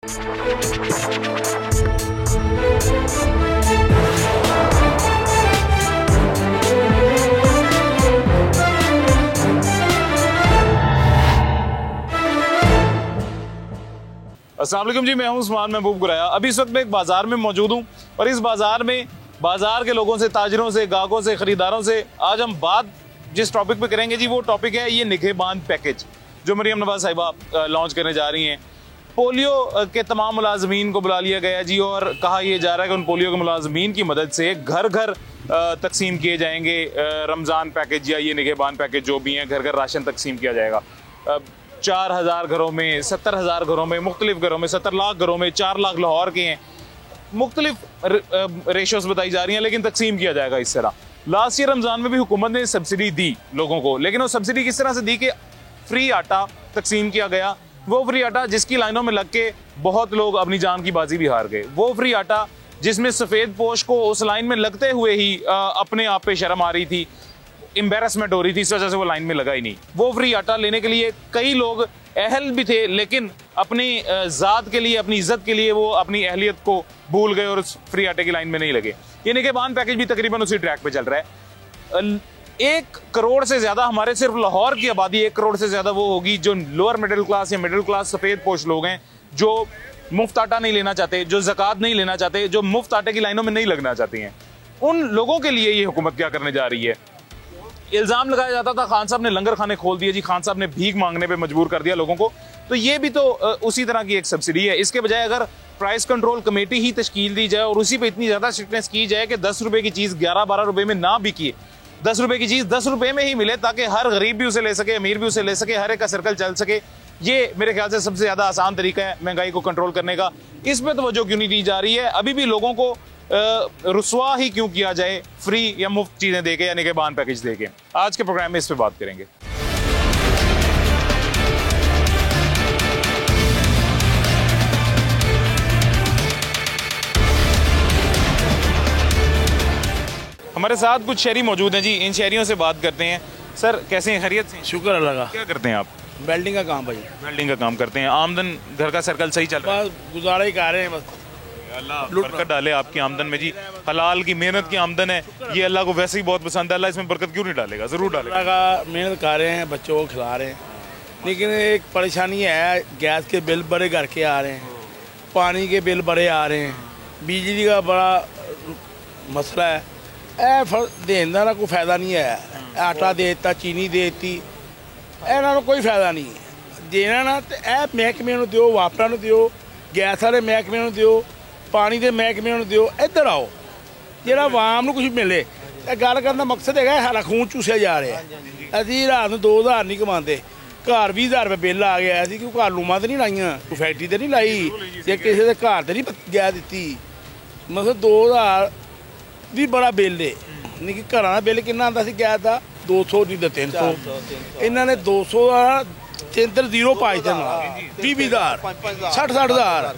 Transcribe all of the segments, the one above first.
अस्सलाम वालेकुम जी, मैं हूं उस्मान महबूब गुराया। अभी इस वक्त मैं एक बाजार में मौजूद हूं और इस बाजार में बाजार के लोगों से, ताजिरों से, ग्राहकों से, खरीदारों से आज हम बात जिस टॉपिक पे करेंगे जी, वो टॉपिक है ये निगहबान पैकेज जो मरियम नवाज साहिबा लॉन्च करने जा रही हैं। पोलियो के तमाम मुलाजमीन को बुला लिया गया जी और कहा यह जा रहा है कि उन पोलियो के मुलाजमीन की मदद से घर घर तकसीम किए जाएंगे रमज़ान पैकेज या ये निगहबान पैकेज जो भी हैं, घर घर राशन तकसीम किया जाएगा। 4,000 घरों में, 70,000 घरों में, मुख्तलिफ घरों में, 70 लाख घरों में, 4 लाख लाहौर के हैं, मुख्तलिफ रेशोस बताई जा रही हैं, लेकिन तकसीम किया जाएगा इस तरह। लास्ट ईयर रमज़ान में भी हुकूमत ने सब्सिडी दी लोगों को, लेकिन वो सब्सिडी किस तरह से दी कि फ्री आटा तकसीम किया गया। वो फ्री आटा जिसकी लाइनों में लग के बहुत लोग अपनी जान की बाजी भी हार गए। वो फ्री आटा जिसमें सफ़ेद पोश को उस लाइन में लगते हुए ही अपने आप पे शर्म आ रही थी, एम्बेरसमेंट हो रही थी, इस वजह से वो लाइन में लगा ही नहीं। वो फ्री आटा लेने के लिए कई लोग अहल भी थे, लेकिन अपनी ज़ात के लिए, अपनी इज्जत के लिए वो अपनी अहलियत को भूल गए और उस फ्री आटे की लाइन में नहीं लगे। ये निगहबान पैकेज भी तकरीबन उसी ट्रैक पे चल रहा है। 1 करोड़ से ज़्यादा, हमारे सिर्फ लाहौर की आबादी 1 करोड़ से ज़्यादा वो होगी जो लोअर मिडिल क्लास या मिडिल क्लास सफ़ेद पोश लोग हैं, जो मुफ्त आटा नहीं लेना चाहते, जो ज़कात नहीं लेना चाहते, जो मुफ्त आटे की लाइनों में नहीं लगना चाहते हैं। उन लोगों के लिए ये हुकूमत क्या करने जा रही है। इल्ज़ाम लगाया जाता था खान साहब ने लंगर खाने खोल दिए जी, खान साहब ने भीख मांगने पे मजबूर कर दिया लोगों को, तो ये भी तो उसी तरह की एक सब्सिडी है। इसके बजाय अगर प्राइस कंट्रोल कमेटी ही तश्कील दी जाए और उसी पे इतनी ज़्यादा स्ट्रिक्टनेस की जाए कि 10 रुपए की चीज़ 11-12 रुपए में ना बिकी, 10 रुपए की चीज़ 10 रुपए में ही मिले, ताकि हर गरीब भी उसे ले सके, अमीर भी उसे ले सके, हर एक का सर्कल चल सके। ये मेरे ख्याल से सबसे ज़्यादा आसान तरीका है महंगाई को कंट्रोल करने का। इस पर तवज्जो क्यों नहीं दी जा रही है। अभी भी लोगों को रुस्वा ही क्यों किया जाए फ्री या मुफ्त चीजें देके या निगहबान पैकेज देके। आज के प्रोग्राम में इस पे बात करेंगे। हमारे साथ कुछ शहरी मौजूद हैं जी, इन शहरियों से बात करते हैं। सर कैसे हैं, खैरियत से? शुक्र अल्लाह का। क्या करते हैं आप? वेल्डिंग का काम भाई। वेल्डिंग का काम करते हैं। आमदन घर का सर्कल सही चल रहा है? बस गुजारा ही कर रहे हैं, बस अल्लाह बरकत डाले आपकी आमदन में जी। हलाल की मेहनत की आमदन है, ये अल्लाह को वैसे ही बहुत पसंद है। अल्लाह इसमें बरकत क्यों नहीं डालेगा, जरूर डालेगा। अल्लाह का मेहनत कर रहे हैं, बच्चों को खिला रहे हैं, लेकिन एक परेशानी है, गैस के बिल बड़े घर के आ रहे हैं, पानी के बिल बड़े आ रहे हैं, बिजली का बड़ा मसला है। देने का कोई फायदा नहीं है। आटा दे दिता, चीनी दे दी, इन्हों कोई फायदा नहीं है देना ना। तो यह महकमे में दो, वापरा दो, गैस वाले महकमे में दो, पानी के महकमे में दो। इधर आओ जो आवाम को कुछ मिले। गल करने का मकसद है सारा खून चूसिया जा रहा है। अभी रात में 2,000 नहीं कमाते, घर 20,000 रुपये बिल आ गया। अभी कोई घर लूमा तो नहीं लाइया, कोई फैक्ट्री तो नहीं लाई, या किसी के घर तो नहीं गैस दी। मतलब 2,000 भी बड़ा बिल है। नहीं घर का बिल कि आता सी गैस का 200 नहीं तो 300। इन्होंने 200 का 0 पा देना, 20,000, 60,000।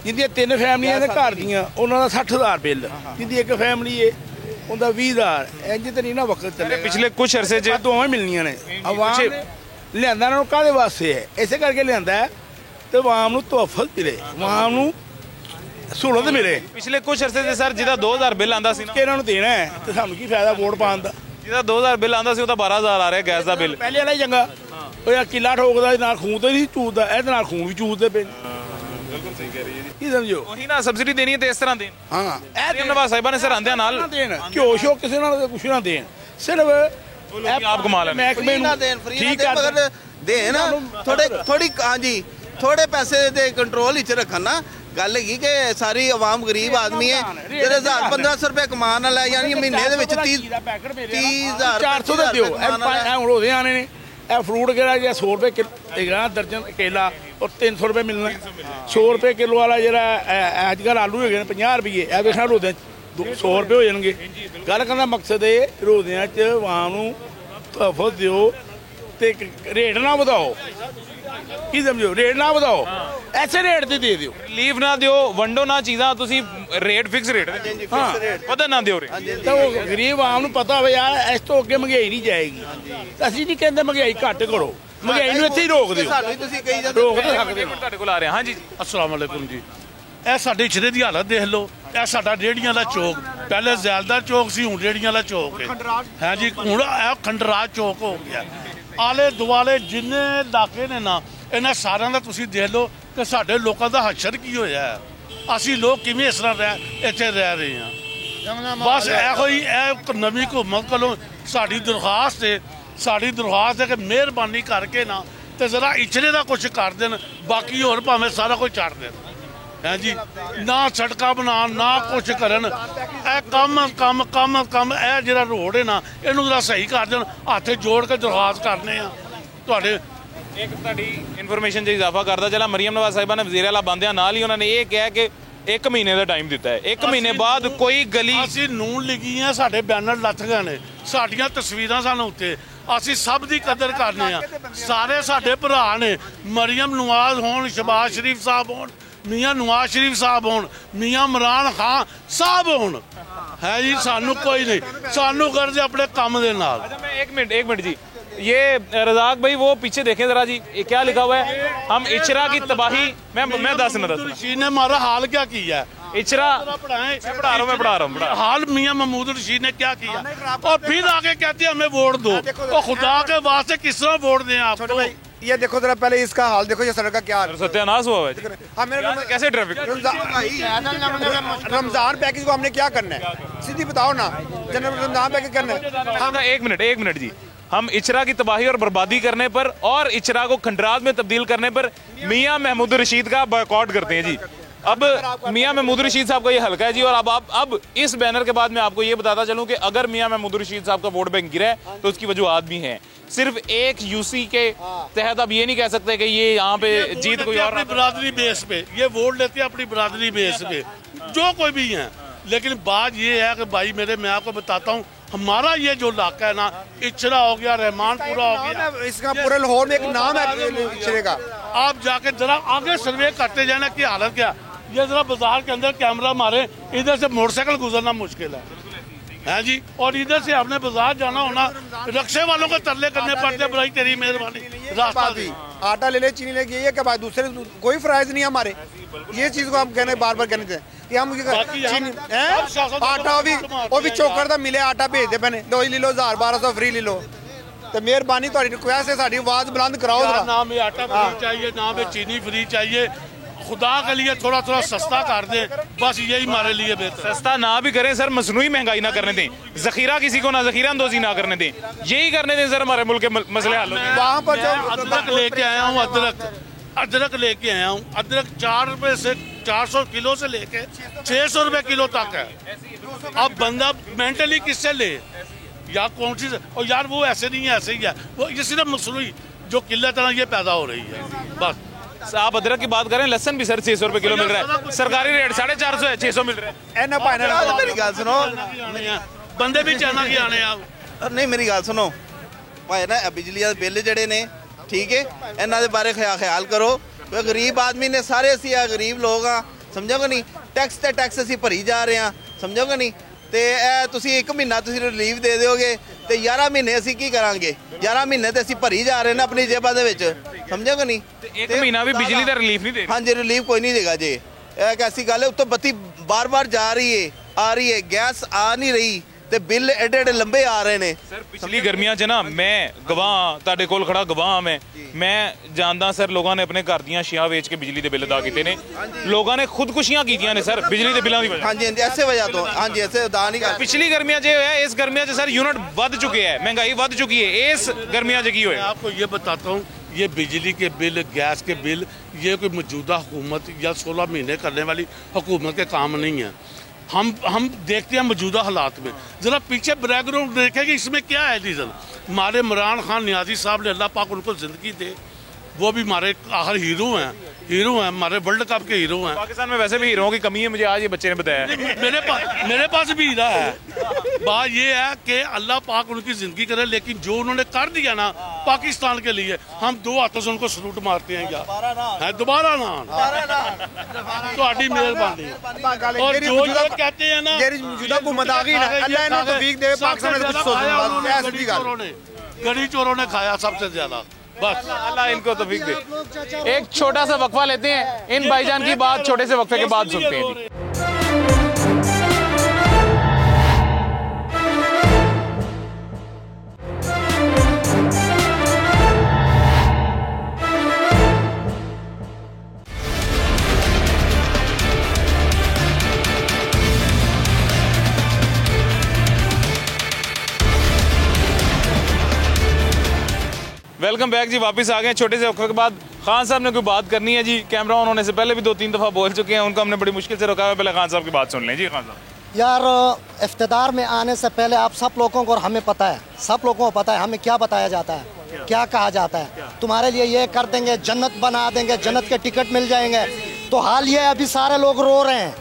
जिंदियां 3 फैमिलियां घर दियां उन्होंने 60,000 बिल, जिंदी एक फैमिली है उनका 20,000। इंज तो नहीं ना वक्त चले। पिछले कुछ अरसे दोवें मिलनियां ने। अवाम लिया काहदे वास्ते है, इसे करके लिया है तो अवाम को तोहफत मिले, अवाम को सहूलत मिले। पिछले कुछ अरसे से सर जिदा 2,000 बिल आंदा सी ना, इन्होंने देना है तो सानू की फायदा वोट पाने का। जिदा 2,000 बिल आंदा सी, 12,000 आ रहा है गैस का बिल। पहले वाला ही चंगा, किला ठोकदा ना, खून तो नहीं चूसदा, ए खून भी चूसते पे। बिल्कुल सही कह रही है जी, समझो वही ना, सब्सिडी देनी है तो इस तरह देन। हाँ, मरियम नवाज साहिबा ने सर आंदे नाल देन, घ्यो शो किसी ना कुछ ना देन, सिर्फ आप कमा लें, महकमे ना देन, फ्री ना देन, मगर देन थोड़ी हाँ जी, थोड़े पैसे दे कंट्रोल विच रखन ना। गल है कि सारी आवाम गरीब आदमी है, 1,000-1,500 रुपये कमान वाला, यानी महीने 30,000 400 दे दिओ। हुण ओदे आने ने फ्रूट केड़ा 100 रुपये दर्जन केला और 300 रुपये मिलना। 100 रुपये किलो वाला जो अजकल आलू है 50 रुपये, यह देखना रोदे 100 रुपये हो जाएंगे। गल करने का मकसद है रोदियां च आवाम नूं तोहफत दिओ ते रेट ना बढ़ाओ। की समझो, रेट ना बढ़ाओ, ऐसे रेट ते दे दिओ, रिलीफ ना दिओ, वंडो ना चीज़ां, तुसीं रेट फिक्स रेट हाँ पता ना दिओ। तो गरीब आवाम नूं पता हो यार इस तो अगे महंगाई नहीं जाएगी। असीं नहीं कहते महंगाई घट करो, ਮਹਿੰਗਾਈ ਨੂੰ ਇੱਥੇ ਹੀ ਰੋਕ ਦਿਓ, ਸਾਨੂੰ ਹੀ ਤੁਸੀਂ ਕਹੀ ਜਾਂਦੇ ਰੋਕ ਤਾਂ ਸਕਦੇ ਹੋ। ਤੁਹਾਡੇ ਕੋਲ ਆ ਰਿਹਾ ਹਾਂਜੀ ਜੀ अस्सलाम वालेकुम जी। ਇਹ ਸਾਡੇ ਇਸ਼ਰੇ ਦੀ ਹਾਲਤ ਦੇਖ ਲਓ, ਇਹ ਸਾਡਾ ਰੇਹੜੀਆਂ ਦਾ ਚੌਕ, ਪਹਿਲੇ ਜ਼ੈਲਦਾਰ ਚੌਕ ਸੀ, ਹੁਣ ਰੇਹੜੀਆਂ ਦਾ ਚੌਕ ਹੈ। ਹੈ ਜੀ, ਹੁਣ ਇਹ ਖੰਡਰਾਜ ਚੌਕ ਹੋ ਗਿਆ। ਆਲੇ ਦੁਆਲੇ ਜਿੰਨੇ ਇਲਾਕੇ ਨੇ ਨਾ, ਇਹਨਾਂ ਸਾਰਿਆਂ ਦਾ ਤੁਸੀਂ ਦੇਖ ਲਓ ਕਿ ਸਾਡੇ ਲੋਕਾਂ ਦਾ ਹਸ਼ਰ ਕੀ ਹੋਇਆ ਹੈ। ਅਸੀਂ ਲੋਕ ਕਿਵੇਂ ਇਸ ਤਰ੍ਹਾਂ ਇੱਥੇ ਰਹਿ ਰਹੇ ਹਾਂ। ਬਸ ਇਹੋ ਹੀ ਇਹ ਨਵੀਂ ਹੁਕੂਮਤ ਕੋਲੋਂ ਸਾਡੀ ਦਰਖਾਸਤ ਹੈ ਕਿ ਮਿਹਰਬਾਨੀ ਕਰਕੇ ਨਾ ਤੇ ਜ਼ਰਾ ਇਚਰੇ ਦਾ ਕੁਝ ਕਰ ਦੇਣ, ਬਾਕੀ ਹੋਰ ਭਾਵੇਂ ਸਾਰਾ ਕੁਝ ਛੱਡ ਦੇਣ। ਹੈ ਜੀ, ਨਾ ਸੜਕਾਂ ਬਣਾਉਣ ਨਾ ਕੁਝ ਕਰਨ, ਇਹ ਕੰਮ ਇਹ ਜਿਹੜਾ ਰੋਡ ਹੈ ਨਾ ਇਹਨੂੰ ਜ਼ਰਾ ਸਹੀ ਕਰ ਦੇਣ। ਹੱਥ ਜੋੜ ਕੇ ਦਰਖਾਸਤ ਕਰਨੇ ਆ ਤੁਹਾਡੇ। ਇੱਕ ਤੁਹਾਡੀ ਇਨਫੋਰਮੇਸ਼ਨ 'ਚ ਇਜ਼ਾਫਾ ਕਰਦਾ ਚਲਾ, ਮਰੀਮ ਨਵਾਜ਼ ਸਾਹਿਬਾ ਨੇ ਵਜ਼ੀਰ ਆਲਾ ਬੰਦਿਆਂ ਨਾਲ ਹੀ ਉਹਨਾਂ ਨੇ ਇਹ ਕਿਹਾ ਕਿ 1 ਮਹੀਨੇ ਦਾ ਟਾਈਮ ਦਿੱਤਾ ਹੈ। 1 ਮਹੀਨੇ ਬਾਅਦ ਕੋਈ ਗਲੀ ਅਸੀਂ ਨੂਨ ਲਿਖੀਆਂ, ਸਾਡੇ ਬੈਨਰ ਲੱਥ ਗਏ ਨੇ, ਸਾਡੀਆਂ ਤਸਵੀਰਾਂ ਸਾਨੂੰ ਉੱਤੇ, ਅਸੀਂ ਸਭ ਦੀ ਕਦਰ ਕਰਨੇ ਆ। ਸਾਰੇ ਸਾਡੇ ਭਰਾ ਨੇ, ਮਰੀਮ ਨਵਾਜ਼ ਹੋਣ, ਸ਼ਬਾਜ਼ ਸ਼ਰੀਫ ਸਾਹਿਬ ਹੋਣ, ਮੀਆਂ ਨਵਾਜ਼ ਸ਼ਰੀਫ ਸਾਹਿਬ ਹੋਣ, ਮੀਆਂ ਇਮਰਾਨ ਖਾਨ ਸਾਹਿਬ ਹੋਣ। ਹੈ ਜੀ, ਸਾਨੂੰ ਕੋਈ ਨਹੀਂ, ਸਾਨੂੰ ਕਰਦੇ ਆਪਣੇ ਕੰਮ ਦੇ ਨਾਲ। अच्छा मैं एक मिनट जी, ये रजाक भाई वो पीछे देखें जरा जी, ये क्या लिखा हुआ है? हम इचरा की तबाही, मैं दस रशीद ने हमारा हाल क्या किया? इचरा पढ़ा रहा हूँ हाल मियां महमूद रशीद ने क्या किया, और फिर आगे कहते हैं हमें वोट दो। तो खुदा के वास्ते किस तरह वोट दें आपको? ये देखो जरा पहले इसका हाल देखो, ये सड़क का क्या हाल है। सत्यानाश हुआ है। हमें कैसे ट्रैफिक रमजान पैकेज को हमने क्या करना है, सीधी बताओ ना, रमजान पैकेज करना है। हाँ, एक मिनट जी, हम इचरा की तबाही और बर्बादी करने पर और इचरा को खंडरात में तब्दील करने पर मियां महमूद रशीद का बॉयकॉट करते हैं जी। अब मियां महमूद रशीद साहब का ये हल्का है जी, और अब इस बैनर के बाद मैं आपको ये बताता चलूं कि अगर मियां महमूद रशीद साहब का वोट बैंक गिरा है तो उसकी वजूहात भी हैं। सिर्फ एक यूसी के तहत आप ये नहीं कह सकते कि ये यहाँ पे जीत कोई और, अपनी बरादरी बेस पे ये वोट लेते हैं, अपनी बरादरी बेस पे जो कोई भी है। लेकिन बात ये है कि भाई मेरे, मैं आपको बताता हूँ, हमारा ये जो इलाका है ना, इचरा हो गया, रहमानपुरा हो गया, इसका पूरे लाहौर में एक नाम है इचरे का। आप जाके जरा आगे सर्वे करते जाना कि हालत क्या। ये जरा बाजार के अंदर कैमरा मारे, इधर से मोटरसाइकिल गुजरना मुश्किल है जी, और इधर से हमने बाजार जाना होना, रक्शे वालों को तरले करने पड़ते हैं, भाई तेरी मेहरबानी रास्ता दी। आटा ले ले, चीनी ले, ये क्या बात, दूसरे कोई फराइज नहीं हमारे। ये चीज को हम कहने बार बार कहने थे कि हम आटा भी चौकर दा मिले, आटा भेज दे पैने, दो ले लो, 1000-1200 फ्री ले लो। तो मेहरबानी थोड़ी रिक्वेस्ट है, साडी आवाज बुलंद कराओ जरा। ना में आटा फ्री चाहिए, ना में चीनी फ्री चाहिए। खुदा के लिए थोड़ा थोड़ा सस्ता कर दे, बस यही हमारे लिए बेहतर। सस्ता ना भी करें सर, मसनूई महंगाई ना करने दें, जखीरा किसी को ना जखीरा अंदोजी ना करने दें, यही करने दें सर, हमारे मुल्क के मसले हल होंगे। वहाँ पर जो अदरक लेके आया हूँ, अदरक लेके आया हूँ, अदरक 4 रुपए से 400 किलो से लेके 600 रुपए किलो तक है। अब बंदा मेंटली किससे ले, या कौन सी, और यार वो ऐसे नहीं है, ऐसे ही है वो, ये सिर्फ मसनूई जो किल्लत है ना, ये पैदा हो रही है बस। आप अदरक की बात करें, लहसन भी सर 600 रुपए किलो मिल रहा है, सरकारी रेट 450 है, 600 मिल रहा है। मेरी गल सुनो, बंदे भी चाहना कि आने आप नहीं मेरी गल सुनो भाई ना, बिजली के बिल जड़े ने, ठीक है, इन्हों के बारे ख्याल करो। गरीब आदमी ने, सारे असी गरीब लोग हाँ, समझोगे नहीं, टैक्स असी भरी जा रहे हैं, समझोगे नहीं। तो तुसी 1 महीना तुसी रिलीफ दे दोगे तो 11 महीने असी की करांगे? 11 महीने तो असी भरी जा रहे हैं अपनी जेबा दे विच, समझोगे नहीं। 1 महीना भी बिजली का रिलीफ नहीं दे, हाँ जी, रिलीफ कोई नहीं देगा जी। एक ऐसी गल है, उत्तों बत्ती बार बार जा रही है, आ रही है, गैस आ नहीं रही, ਤੇ ਬਿੱਲ ਐਡੇ ਐਡੇ ਲੰਬੇ ਆ ਰਹੇ ਨੇ ਸਰ। ਪਿਛਲੀ ਗਰਮੀਆਂ 'ਚ ਨਾ, ਮੈਂ ਗਵਾਹ, ਤੁਹਾਡੇ ਕੋਲ ਖੜਾ ਗਵਾਹ ਮੈਂ ਜਾਣਦਾ ਸਰ, ਲੋਕਾਂ ਨੇ ਆਪਣੇ ਘਰ ਦੀਆਂ ਸ਼ੀਆਂ ਵੇਚ ਕੇ ਬਿਜਲੀ ਦੇ ਬਿੱਲ ਅਦਾ ਕੀਤੇ ਨੇ, ਲੋਕਾਂ ਨੇ ਖੁਦਕੁਸ਼ੀਆਂ ਕੀਤੀਆਂ ਨੇ ਸਰ ਬਿਜਲੀ ਦੇ ਬਿੱਲਾਂ ਦੀ ਵਜ੍ਹਾ। ਹਾਂਜੀ ਹਾਂਜੀ, ਐਸੇ ਵਜ੍ਹਾ ਤੋਂ, ਹਾਂਜੀ ਐਸੇ ਅਦਾ ਨਹੀਂ ਕਰ। ਪਿਛਲੀ ਗਰਮੀਆਂ 'ਚ ਇਹ ਹੋਇਆ, ਇਸ ਗਰਮੀਆਂ 'ਚ ਸਰ यूनिट ਵੱਧ ਚੁੱਕੇ ਹੈ, ਮਹਿੰਗਾਈ ਵੱਧ ਚੁੱਕੀ है, इस गर्मियां 'ਚ ਕੀ होया? आपको ये बताता हूँ, ये बिजली के बिल, गैस के बिल, ये कोई मौजूदा हुकूमत या 16 महीने करने वाली हुकूमत के काम नहीं है। हम देखते हैं मौजूदा हालात में, ज़रा पीछे बैकग्राउंड देखें कि इसमें क्या है रीज़न। हमारे इमरान खान नियाज़ी साहब ने, अल्लाह पाक उनको ज़िंदगी दे, वो भी हमारे आखिर हीरो हैं, हमारे वर्ल्ड कप के हीरो हैं। पाकिस्तान में वैसे भी हीरों की कमी है, मुझे आज ये बच्चे ने बताया। मेरे पास भी हीरा है। बात ये है कि अल्लाह पाक उनकी ज़िंदगी करे, लेकिन जो उन्होंने कर दिया ना पाकिस्तान के लिए, हम 2 हाथों से उनको सलूट मारते हैं यार। है दोबारा ना मेहरबानी। और जो लोग कहते हैं ना, गड़ी चोरों ने खाया सबसे ज्यादा, बस अल्लाह इनको तौफीक दे। एक छोटा सा वक्फा लेते हैं, इन भाईजान की बात छोटे से वक्फे के बाद सुनते हैं जी। वेलकम बैक जी, वापस आ गए छोटे से वक्फे के बाद। खान साहब ने कोई बात करनी है जी, कैमरा ऑन होने से पहले भी 2-3 दफ़ा बोल चुके हैं, उनको हमने बड़ी मुश्किल से रोका है। पहले खान साहब की बात सुन लें जी। खान साहब यार, इफ्तिदार में आने से पहले आप सब लोगों को और हमें पता है, सब लोगों को पता है हमें क्या बताया जाता है, क्या कहा जाता है, तुम्हारे लिए ये कर देंगे, जन्नत बना देंगे, जन्नत के टिकट मिल जाएंगे। तो हाल ये अभी सारे लोग रो रहे हैं,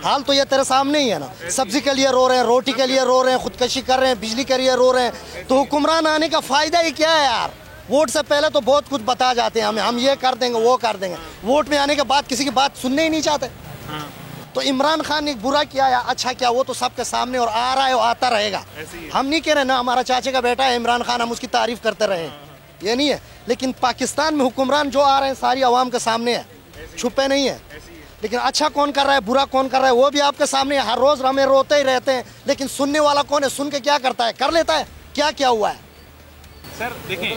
हाल तो ये तेरे सामने ही है ना। सब्जी के लिए रो रहे हैं, रोटी के लिए रो रहे हैं, खुदकशी कर रहे हैं, बिजली के लिए रो रहे हैं। तो हुक्मरान आने का फ़ायदा ही क्या है यार? वोट से पहले तो बहुत कुछ बता जाते हैं हमें, हम ये कर देंगे वो कर देंगे, वोट में आने के बाद किसी की बात सुनने ही नहीं चाहते। तो इमरान खान ने बुरा किया या अच्छा किया वो तो सबके सामने और आ रहा है और आता रहेगा। हम नहीं कह रहे ना हमारा चाचे का बेटा है इमरान खान, हम उसकी तारीफ करते रहे, ये नहीं है। लेकिन पाकिस्तान में हुक्मरान जो आ रहे हैं सारी आवाम के सामने है, छुपे नहीं है। लेकिन अच्छा कौन कर रहा है, बुरा कौन कर रहा है, वो भी आपके सामने है। हर रोज हमें रोते ही रहते हैं, लेकिन सुनने वाला कौन है? सुन के क्या करता है? कर लेता है। क्या क्या हुआ है सर? देखिए,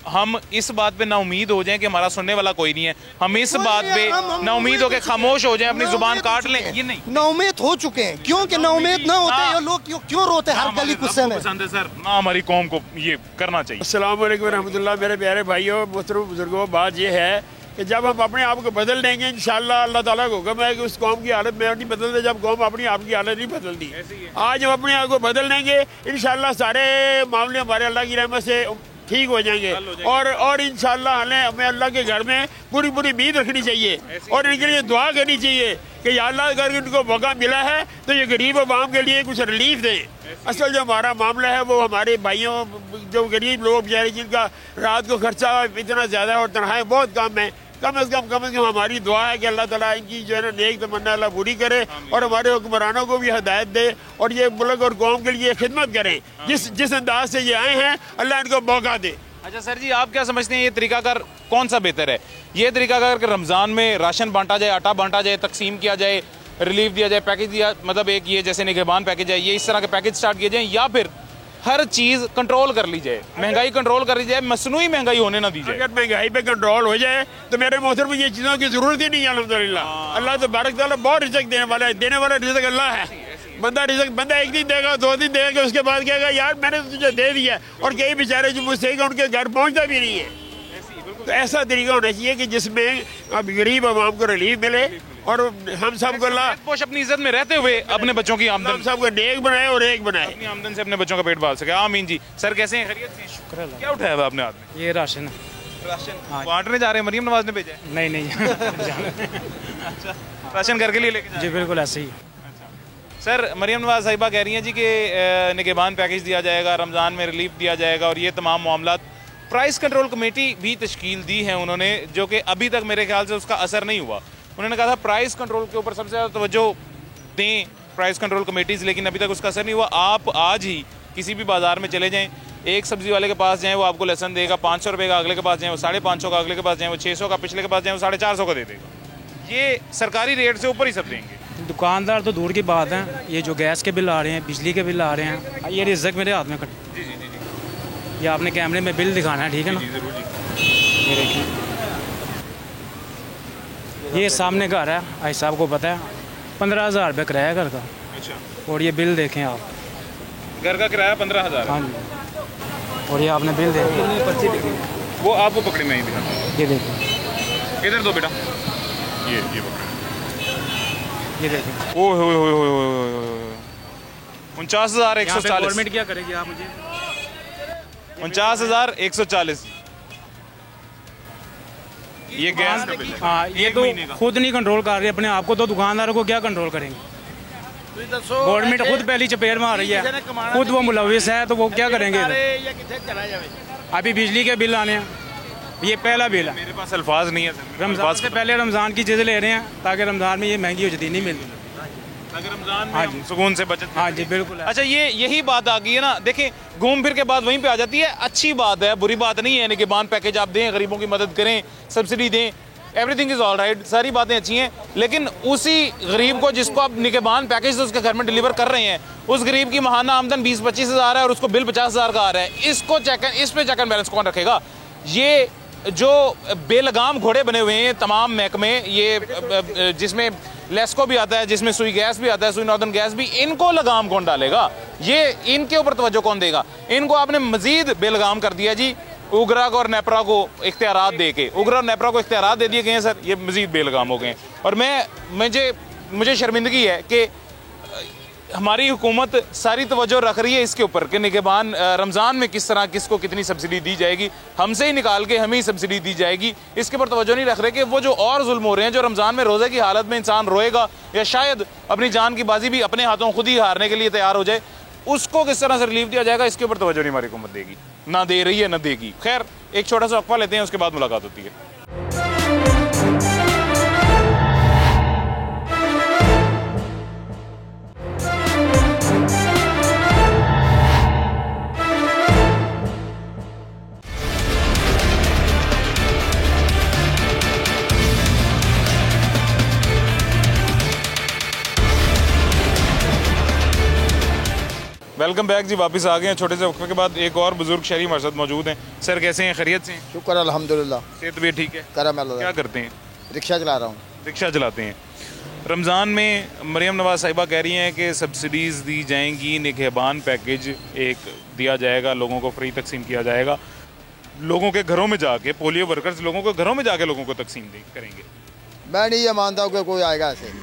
हम इस बात पे ना उम्मीद हो जाएं कि हमारा सुनने वाला कोई नहीं है, हम इस बात पे ना उम्मीद हो के खामोश हो जाएं, अपनी जुबान काट लें, ये नहीं। ना उम्मीद हो चुके हैं, क्योंकि ना उम्मीद ना होते ये लोग क्यों रोते हर गली गुस्से में? पसंद है सर ना, हमारी कौम को ये करना चाहिए। अस्सलाम वालेकुम रहमतुल्लाह। मेरे प्यारे भाइयों, मोहतरम बुजुर्गों, बात ये है कि जब हम अपने आप को बदल लेंगे इंशाल्लाह, अल्लाह ताला को हुक्म है कि उस कौम की हालत में नहीं बदलते जब कौम अपनी आपकी हालत नहीं बदलती। आज हम अपने आप को बदल लेंगे इंशाल्लाह, सारे मामले हमारे अल्लाह की रहमत से ठीक हो जाएंगे। और इंशाल्लाह हमें अल्लाह के घर में पूरी उम्मीद रखनी चाहिए और इनके लिए दुआ करनी चाहिए कि या अल्लाह अगर इनको मौका मिला है तो ये गरीब आवाम के लिए कुछ रिलीफ दें। असल जो हमारा मामला है वो हमारे भाइयों, जो गरीब लोग बेचारे जिनका रात को खर्चा इतना ज़्यादा है और तनख्वाहें बहुत कम है, कम से कम हमारी दुआ है कि अल्लाह ताला इनकी जो है ना नेक तमन्ना अल्लाह पूरी करे और हमारे हुक्मरानों को भी हिदायत दे और ये मुल्क और कौम के लिए खिदमत करें। जिस अंदाज से ये आए हैं, अल्लाह इनको मौका दे। अच्छा सर जी, आप क्या समझते हैं ये तरीकाकार कौन सा बेहतर है? ये तरीकाकार कि रमज़ान में राशन बांटा जाए, आटा बांटा जाए, तकसीम किया जाए, रिलीफ दिया जाए, पैकेज दिया, मतलब एक ये जैसे निगहबान पैकेज है, ये इस तरह के पैकेज स्टार्ट किए जाए, या फिर हर चीज कंट्रोल कर ली जाए, महंगाई कंट्रोल कर ली जाए, मसनूई महंगाई होने ना दी जाए? अगर महंगाई पे कंट्रोल हो जाए तो मेरे मोहतरम ये चीज़ों की जरूरत ही नहीं है। अल्हम्दुलिल्लाह, अल्लाह तबारक तआला बहुत रिज़्क देने वाला है, देने वाला रिज़्क अल्लाह है। बंदा एक दिन देगा, 2 दिन देगा, उसके बाद कहेगा यार मैंने तो तुझे दे दिया, और कई बेचारे जो मुझसे उनके घर पहुँचता भी नहीं है। तो ऐसा तरीका होना चाहिए कि जिसमें अब गरीब आवाम को रिलीफ मिले और हम सब को अल्लाह अपनी इज्जत में रहते हुए अपने बच्चों की आमदन सबको नेक बनाए और एक बनाए, अपनी आमदन से अपने बच्चों का पेट पाल सके। आमीन जी। सर कैसे हैं? खैरियत से? शुक्र अल्लाह। क्या उठाया हुआ आपने हाथ में? ये राशन है। राशन बांटने जा रहे हैं? मरियम नवाज ने भेजा है? नहीं अच्छा, राशन घर के लिए लेके जा? जी बिल्कुल ऐसे ही। सर, मरियम नवाज साहिबा कह रही हैं जी कि निगहबान पैकेज दिया जाएगा, रमज़ान में रिलीफ दिया जाएगा और ये तमाम मामलात। प्राइस कंट्रोल कमेटी भी तश्कील दी है उन्होंने, जो कि अभी तक मेरे ख्याल से उसका असर नहीं हुआ। उन्होंने कहा था प्राइस कंट्रोल के ऊपर सबसे ज़्यादा तवज्जो दें प्राइस कंट्रोल कमेटीज़, लेकिन अभी तक उसका असर नहीं हुआ। आप आज ही किसी भी बाज़ार में चले जाएँ, एक सब्ज़ी वाले के पास जाएँ, वो आपको लहसन देगा 500 रुपये का, अगले के पास जाएँ वो 550 का, अगले के पास जाएँ वो 600 का, पिछले के पास जाएँ वो 450 का दे देगा। ये सरकारी रेट से ऊपर ही सब देंगे। दुकानदार तो दूर की बात है, ये जो गैस के बिल आ रहे हैं, बिजली के बिल आ रहे हैं, ये रिज़्क मेरे हाथ में कट। जी जी जी जी, ये आपने कैमरे में बिल दिखाना है, ठीक है ना? जरूर जी। ये देखिए, ये सामने घर है, भाई साहब को पता है 15,000 रुपये किराया घर का। अच्छा, और ये बिल देखें आप, घर का किराया 15,000? हाँ जी। और ये आपने बिल देखें, वो आपको पकड़ी में ही दिखाता। ये देखें, इधर दो बेटा, ये पकड़ो, ये देखें। ओह 49,140। गवर्नमेंट क्या करेगी आप मुझे? 49,140 ये गैस का बिल है। हाँ, ये तो खुद नहीं कंट्रोल कर रहे अपने आप को, तो दुकानदारों को क्या कंट्रोल करेंगे? गवर्नमेंट खुद पहली चपेट में आ रही है, खुद वो मुलविस है, तो वो क्या करेंगे? अभी बिजली के बिल आने हैं, ये पहला बिल है। मेरे पास अल्फाज नहीं है सर। रमज़ान से पहले रमज़ान की चीज़ें ले रहे हैं ताकि रमज़ान में ये महंगी हो जाती नहीं मिलती। अगर रमजान में हाँ हम जी। सुकून से बचत हाँ जी बिल्कुल है। अच्छा, ये यही बात आ गई है ना। देखें, घूम फिर के बाद वहीं पे आ जाती है। अच्छी बात है, बुरी बात नहीं है। निगहबान पैकेज आप दें, गरीबों की मदद करें, सब्सिडी दें, एवरीथिंग इज ऑल राइट, सारी बातें अच्छी हैं। लेकिन उसी गरीब को जिसको आप निगहबान पैकेज से उसके घर में डिलीवर कर रहे हैं, उस गरीब की माहाना आमदन 20-25 हज़ार है और उसको बिल 50 हज़ार का आ रहा है। इस पे चेक एंड बैलेंस कौन रखेगा? ये जो बेलगाम घोड़े बने हुए हैं तमाम महकमे, ये जिसमें लेस्को भी आता है, जिसमें सुई गैस भी आता है, सुई नॉर्दर्न गैस भी, इनको लगाम कौन डालेगा? ये इनके ऊपर तवज्जो कौन देगा? इनको आपने मजीद बेलगाम कर दिया जी, उगरा को और नेपरा को इख्तियारात दे के। उगरा और नेपरा को इख्तियारात दे दिए गए हैं सर, ये मजीद बेलगाम हो गए हैं। और मुझे शर्मिंदगी है कि हमारी हुकूमत सारी तवज्जो रख रही है इसके ऊपर कि निगहबान रमज़ान में किस तरह किसको कितनी सब्सिडी दी जाएगी, हमसे ही निकाल के हमें ही सब्सिडी दी जाएगी। इसके ऊपर तवज्जो नहीं रख रहे कि वो जो और जुल्म हो रहे हैं, जो रमज़ान में रोज़े की हालत में इंसान रोएगा या शायद अपनी जान की बाजी भी अपने हाथों खुद ही हारने के लिए तैयार हो जाए, उसको किस तरह से रिलीफ दिया जाएगा, इसके ऊपर तवज्जो नहीं हमारी हुकूमत देगी, ना दे रही है ना देगी। खैर, एक छोटा सा वक्फा लेते हैं, उसके बाद मुलाकात होती है। वेलकम बैक जी, वापस आ गए हैं छोटे से वक्फे के बाद। एक और बुजुर्ग शहरी हमारे साथ मौजूद हैं। सर कैसे हैं, खैरियत से हैं? शुक्र अल्हम्दुलिल्लाह, सेहत भी ठीक है? करम अल्लाह। क्या करते हैं? रिक्शा चला रहा हूँ। रिक्शा चलाते हैं। रमज़ान में मरियम नवाज साहिबा कह रही हैं कि सब्सिडीज़ दी जाएंगी, निगहबान पैकेज एक दिया जाएगा, लोगों को फ्री तकसीम किया जाएगा, लोगों के घरों में जाके पोलियो वर्कर्स लोगों को घरों में जाके लोगों को तकसीम करेंगे। मैं नहीं ये मानता हूँ कि कोई आएगा ऐसे,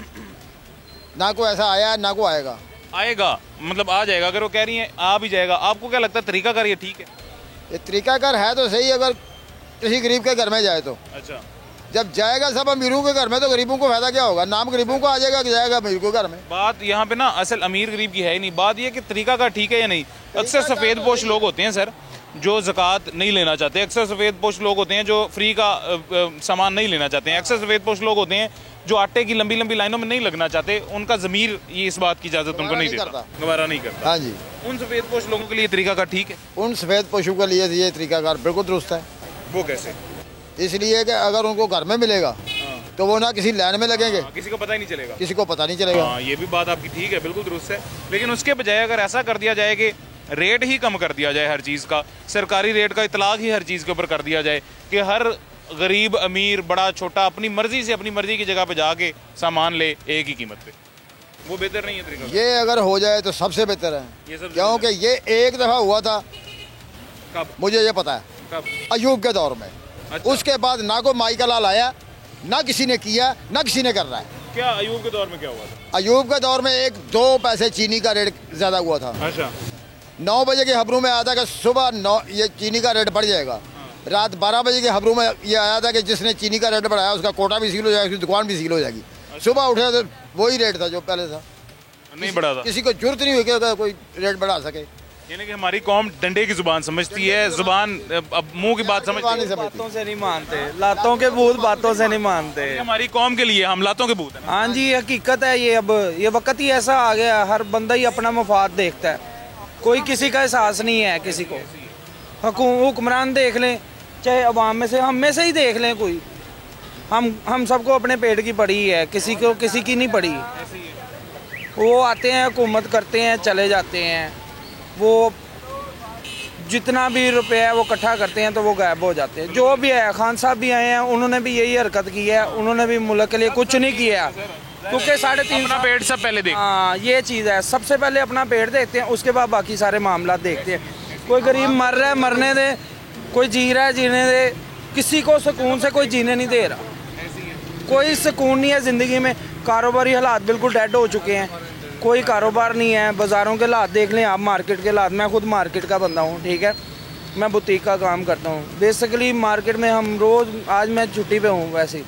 ना कोई ऐसा आया है ना कोई आएगा। आएगा मतलब आ जाएगा, अगर वो कह रही हैं आ भी जाएगा। आपको क्या लगता है तरीकाकार ये ठीक है? ये तरीकाकार है तो सही, अगर किसी गरीब के घर में जाए तो। अच्छा, जब जाएगा सब अमीरों के घर में तो गरीबों को फायदा क्या होगा? नाम गरीबों को आ जाएगा कि जाएगा अमीर के घर में। बात यहाँ पे ना असल अमीर गरीब की है ही नहीं, बात ये कि तरीका का ठीक है या नहीं। अक्सर सफ़ेद पोश लोग होते हैं सर जो ज़कात नहीं लेना चाहते, अक्सर सफ़ेद पोश लोग होते हैं जो फ्री का सामान नहीं लेना चाहते हैं, अक्सर सफ़ेद पोश लोग होते हैं जो आटे की लंबी लंबी लाइनों में नहीं लगना चाहते, उनका ज़मीर ये इस बात की इजाज़त उनको नहीं देता, गवारा नहीं करता। हाँ जी, उन सफ़ेद पोश लोगों के लिए तरीका का ठीक है? उन सफ़ेद पोशों के लिए ये तरीकाकार बिल्कुल दुरुस्त है। वो कैसे? इसलिए कि अगर उनको घर में मिलेगा तो वो ना किसी लाइन में लगेंगे, किसी को पता ही नहीं चलेगा। किसी को पता नहीं चलेगा। हाँ, ये भी बात आपकी ठीक है, बिल्कुल दुरुस्त है। लेकिन उसके बजाय अगर ऐसा कर दिया जाए कि रेट ही कम कर दिया जाए हर चीज़ का, सरकारी रेट का इतलाक ही हर चीज़ के ऊपर कर दिया जाए कि हर गरीब अमीर बड़ा छोटा अपनी मर्जी से अपनी मर्जी की जगह पे जाके सामान ले एक ही कीमत पे, वो बेहतर नहीं है तरीका? ये अगर हो जाए तो सबसे बेहतर है, क्योंकि ये एक दफ़ा हुआ था। कब? मुझे ये पता है, कब? अयूब के दौर में। अच्छा। उसके बाद ना कोई माई का लाल आया, ना किसी ने किया, ना किसी ने कर रहा है। क्या अयूब के दौर में क्या हुआ था? अयूब के दौर में 1-2 पैसे चीनी का रेट ज़्यादा हुआ था। अच्छा, 9 बजे की खबरों में आया था कि सुबह 9 ये चीनी का रेट बढ़ जाएगा। रात 12 बजे की खबरों में ये आया था कि जिसने चीनी का रेट बढ़ाया उसका कोटा भी सील हो जाएगा, उसकी दुकान भी सील हो जाएगी। सुबह उठे तो वही रेट था जो पहले था, नहीं बढ़ा था। किसी को जरूरत नहीं हुई कि अगर कोई रेट बढ़ा सके। यानी कि हमारी कौम डंडे की जुबान समझती है, जुबान अब मुंह की बात समझती है। बातों से नहीं मानते, लातों के भूत बातों से नहीं मानते। हमारी कौम के लिए हम लातों के भूत हैं। हाँ जी, हकीकत है ये। अब ये वक्त ही ऐसा आ गया, हर बंदा ही अपना मफाद देखता है, कोई किसी का एहसास नहीं है किसी को। हुक्मरान देख लें, चाहे अवाम में से हम में से ही देख लें, कोई हम सबको अपने पेट की पड़ी है, किसी को किसी की नहीं पड़ी। वो आते हैं, हुकूमत करते हैं, चले जाते हैं, वो जितना भी रुपया है वो इकट्ठा करते हैं तो वो गायब हो जाते हैं। जो भी है, खान साहब भी आए हैं, उन्होंने भी यही हरकत की है, उन्होंने भी मुल्क के लिए कुछ नहीं किया, क्योंकि 3.5 पेट सब पहले देख। हाँ, ये चीज़ है, सबसे पहले अपना पेट देखते हैं, उसके बाद बाकी सारे मामला देखते हैं। कोई गरीब मर रहा है मरने दे, कोई जी रहा है जीने दे, किसी को सुकून से कोई जीने नहीं दे रहा। कोई सुकून नहीं है ज़िंदगी में। कारोबारी हालात बिल्कुल डेड हो चुके हैं, कोई कारोबार नहीं है। बाज़ारों के हालात देख लें आप, मार्केट के हालात। मैं खुद मार्केट का बंदा हूँ, ठीक है, मैं बुटीक का काम करता हूँ। बेसिकली मार्केट में हम रोज़, आज मैं छुट्टी पे हूँ वैसे ही,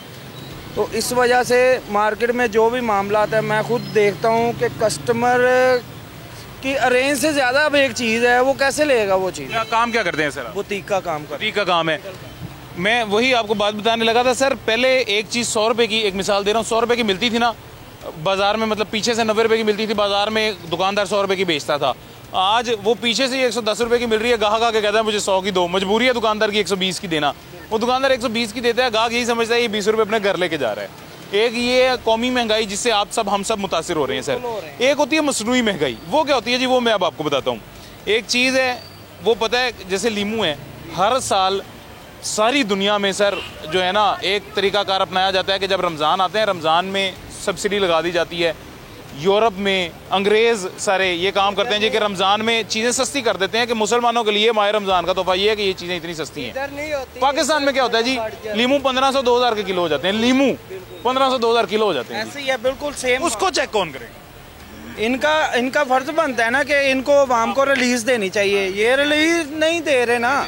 तो इस वजह से मार्केट में जो भी मामला आता है मैं खुद देखता हूँ कि कस्टमर की अरेंज से ज़्यादा अब एक चीज़ है, वो कैसे लेगा वो चीज़। काम क्या करते हैं सर? बुटीक का काम करते हैं। बुटीक का काम है। मैं वही आपको बात बताने लगा था सर, पहले एक चीज़ 100 रुपये की, एक मिसाल दे रहा हूँ, 100 रुपये की मिलती थी ना, बाजार में मतलब पीछे से 90 रुपए की मिलती थी, बाजार में दुकानदार 100 रुपए की बेचता था। आज वो पीछे से 110 रुपए की मिल रही है, गाहक आके कहता है मुझे 100 की दो, मजबूरी है दुकानदार की 120 की देना। वो दुकानदार 120 की देता है, गाहक यही समझता है ये 20 रुपए अपने घर लेके जा रहा है। एक ये कौमी महंगाई जिससे हम सब मुतासिर हो रहे हैं सर। एक होती है मसनूई महंगाई, वो क्या होती है जी, वो मैं अब आपको बताता हूँ। एक चीज़ है वो पता है, जैसे लीमू है, हर साल सारी दुनिया में सर जो है ना एक तरीकाकार अपनाया जाता है कि जब रमज़ान आते हैं, रमज़ान में सब्सिडी लगा दी जाती है। यूरोप में अंग्रेज़ सारे ये काम करते हैं जी कि रमज़ान में चीज़ें सस्ती कर देते हैं कि मुसलमानों के लिए माह रमज़ान का तोहफा ये है कि ये चीज़ें इतनी सस्ती हैं। पाकिस्तान में क्या होता है जी, लीमू 1500-2000 के किलो हो जाते हैं, लीमू 1500-2000 किलो हो जाते हैं। ऐसे ही है, बिल्कुल सेम। उसको चेक कौन करेगा? इनका फर्ज बनता है ना कि इनको आवाम को रिलीज देनी चाहिए, ये रिलीज नहीं दे रहे ना।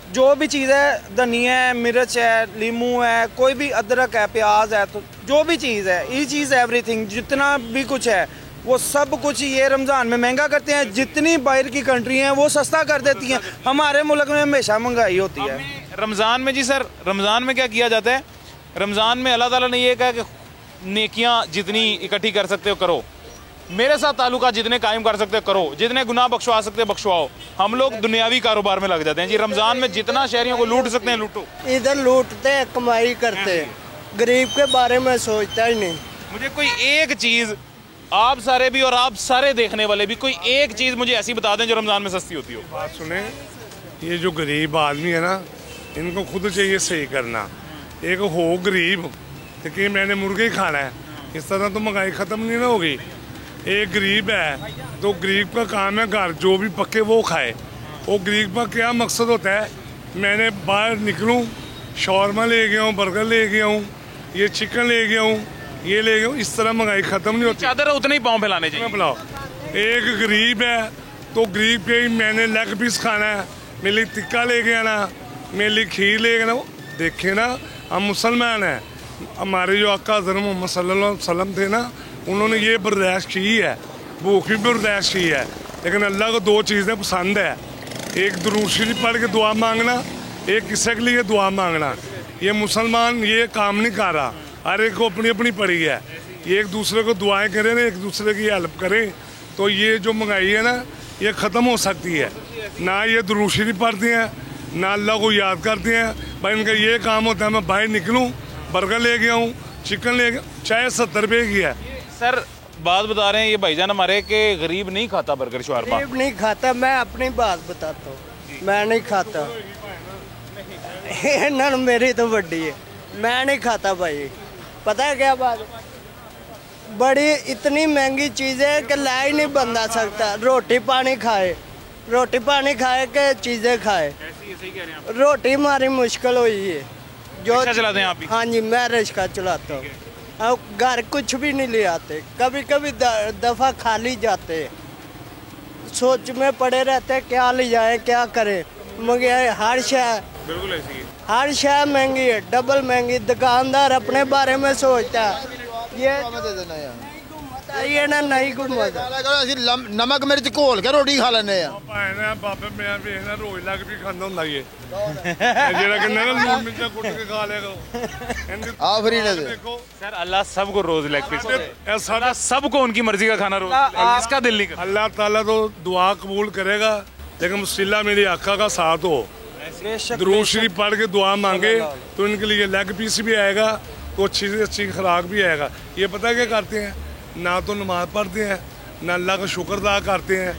जो भी चीज़ है, धनिया है, मिर्च है, लीमू है, कोई भी अदरक है, प्याज है, तो जो भी चीज़ है, ईच इज़ एवरीथिंग, जितना भी कुछ है वो सब कुछ ये रमज़ान में महंगा करते हैं। जितनी बाहर की कंट्री हैं वो सस्ता कर देती हैं, हमारे मुल्क में हमेशा महंगाई होती है। रमज़ान में जी सर, रमज़ान में क्या किया जाता है? रमज़ान में अल्लाह ताला ने ये कहा कि नेकियां जितनी इकट्ठी कर सकते हो करो, मेरे साथ ताल्लुका जितने कायम कर सकते हो करो, जितने गुनाह बख्शवा सकते हो बख्शवाओ। हम लोग दुनियावी कारोबार में लग जाते हैं जी। रमज़ान में जितना शहरियों को लूट सकते हैं लूटो। इधर लूटते हैं, कमाई करते हैं, गरीब के बारे में सोचता ही नहीं। मुझे कोई एक चीज़, आप सारे भी और आप सारे देखने वाले भी, कोई एक चीज़ मुझे ऐसी बता दें जो रमज़ान में सस्ती होती हो। बात सुने, ये जो गरीब आदमी है ना, इनको खुद चाहिए सही करना। एक हो गरीब कि मैंने मुर्गे ही खाना है, इस तरह तो महंगाई ख़त्म नहीं ना होगी। एक गरीब है तो गरीब का काम है घर जो भी पके वो खाए। वो गरीब का क्या मकसद होता है, मैंने बाहर निकलूं, शौरमा ले गया हूँ, बर्गर ले गया हूँ, ये चिकन ले गया हूँ, ये ले गया हूँ, इस तरह महंगाई ख़त्म नहीं होती। चादर उतने ही पाँव फैलाने चाहिए। बुलाओ, एक गरीब है तो गरीब के ही मैंने लेग पीस खाना है, मेरे लिए टिक्का ले गया ना, मेरे लिए खीर ले गया ना। देखे ना, हम मुसलमान हैं, हमारे जो आका हज़रत मोहम्मद सल्लल्लाहु अलैहि वसल्लम थे ना, उन्होंने ये बर्दाश्त की है, भूख भी बर्दाश्त की है। लेकिन अल्लाह को दो चीज़ें पसंद है, एक दुरूद शरीफ पढ़ के दुआ मांगना, एक किसी के लिए दुआ मांगना। ये मुसलमान ये काम नहीं कर रहा, हर एक को अपनी अपनी पड़ी है। ये एक दूसरे को दुआएं करें ना, एक दूसरे की हेल्प करें, तो ये जो महंगाई है ना ये ख़त्म हो सकती है। ना ये दुरूद शरीफ पढ़ते हैं, ना अल्लाह को याद करते हैं। भाई इनका ये काम होता है, मैं बाहर निकलूँ, बर्गर ले गया हूँ, चिकन ले गया, चाहे 70 रुपये की है। सर बात बता रहे हैं ये भाईजान हमारे के गरीब नहीं खाता बर्गर शवारमा। गरीब नहीं खाता, मैं अपनी बात बताता हूँ, मैं नहीं खाता। ना मेरी तो बड़ी है, मैं नहीं खाता भाई। पता है क्या बात, बड़ी इतनी महंगी चीज़ है कि ला ही नहीं बंदा सकता। रोटी पानी खाए के चीज़ें खाए। रोटी हमारी मुश्किल हुई है। जो चलाते हैं आप? हाँ जी, मैं रिक्शा चलाता हूँ। अब घर कुछ भी नहीं ले आते, कभी कभी दफ़ा खाली जाते, सोच में पड़े रहते क्या ले जाए क्या करें। मगर हर शय बिल्कुल ऐसी है, हर शय महंगी है, डबल महंगी। दुकानदार अपने बारे में सोचता है, ये ना नहीं घूमता। नमक मिर्च घोल के रोटी खा लेने बाबे मैं ਵੇਖਣਾ ਰੋਜ਼ ਲੱਗ ਵੀ ਖਾਂਦਾ ਹੁੰਦਾ ਇਹ ਜਿਹੜਾ ਕਿ ਨਾ ਲੂਣ ਮਿਰਚਾਂ ਕੁੱਟ ਕੇ ਖਾ ਲਿਆ आफरी ने देखो सर अल्लाह सबको रोज लेग पीस सारा सबको उनकी मर्जी का खाना रोज, इसका दिल नहीं करता। अल्लाह ताला तो दुआ कबूल करेगा, लेकिन मुसिल्ला मेरी आका का साथ हो। दुरूद शरीफ पढ़ के दुआ मांगे तो इनके लिए लेग पीस भी आएगा, तो अच्छी से अच्छी खुराक भी आएगा। ये पता क्या करते हैं, ना तो नमाज पढ़ते हैं, ना अल्लाह का शुक्र अदा करते हैं।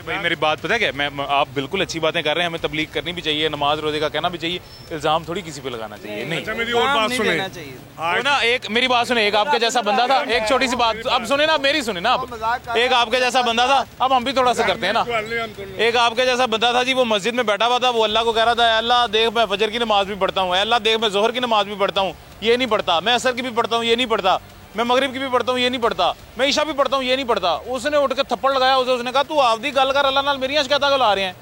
भाई मेरी बात पता है क्या, मैं आप बिल्कुल अच्छी बातें कर रहे हैं, हमें तबलीग करनी भी चाहिए, नमाज रोजे का कहना भी चाहिए, इल्जाम थोड़ी किसी पे लगाना चाहिए। नहीं, अच्छा मेरी और बात सुने वो ना, एक मेरी बात सुने, एक आपके जैसा बंदा था, एक छोटी सी बात अब सुने ना, मेरी सुने ना। अब एक आपके जैसा बंदा था, अब हम भी थोड़ा सा करते हैं ना। एक आपके जैसा बंदा था जी, वो मस्जिद में बैठा हुआ था, वो अल्लाह को कह रहा था, अल्लाह देख मैं फजर की नमाज भी पढ़ता हूँ, अल्लाह देख मैं जोहर की नमाज भी पढ़ता हूँ, ये नहीं पढ़ता, मैं असर की भी पढ़ता हूँ, ये नहीं पढ़ता, मैं मगरिब की भी पढ़ता हूँ, ये नहीं पढ़ता, मैं ईशा भी पढ़ता हूँ, ये नहीं पढ़ता। उसने उठ के थप्पड़ लगाया उसे, उसने कहा तू आपदी गल कर, अल्लाह नाल मेरी शिकायत ला रहे हैं।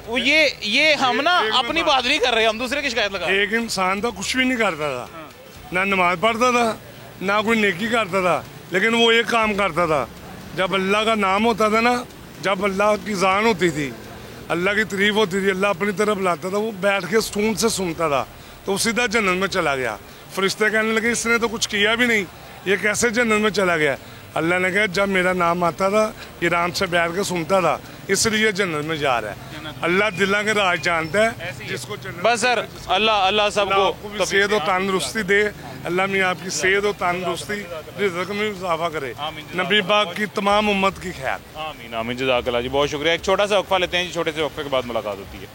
वो ये हम ना अपनी बात नहीं कर रहे, हम दूसरे की शिकायत लगा। एक इंसान तो कुछ भी नहीं करता था, ना नमाज पढ़ता था, ना कोई नेकी करता था, लेकिन वो एक काम करता था, जब अल्लाह का नाम होता था ना, जब अल्लाह की जान होती थी, अल्लाह की तारीफ होती थी, अल्लाह अपनी तरफ लाता था, वो बैठ के सुकून से सुनता था, तो सीधा जन्नत में चला गया। फरिश्ते कहने लगे इसने तो कुछ किया भी नहीं, ये कैसे जन्नत में चला गया? अल्लाह ने कहा जब मेरा नाम आता था ईरान से बैठ के सुनता था, इसलिए जन्नत में जा रहा है। अल्लाह दिलों के राज जानता है, जिसको बस सर अल्लाह सबको सेहत और तंदुरुस्ती दे। अल्लाह में आपकी सेहत और तंदुरुस्ती रिज़्क़ में इजाफा करे, नबी पाक की तमाम उम्मत की खैर। आमीन आमीन, जज़ाकल्लाह जी, बहुत शुक्रिया। एक छोटा सा वक्फा लेते हैं जी, छोटे से वक्फे के बाद मुलाकात होती है।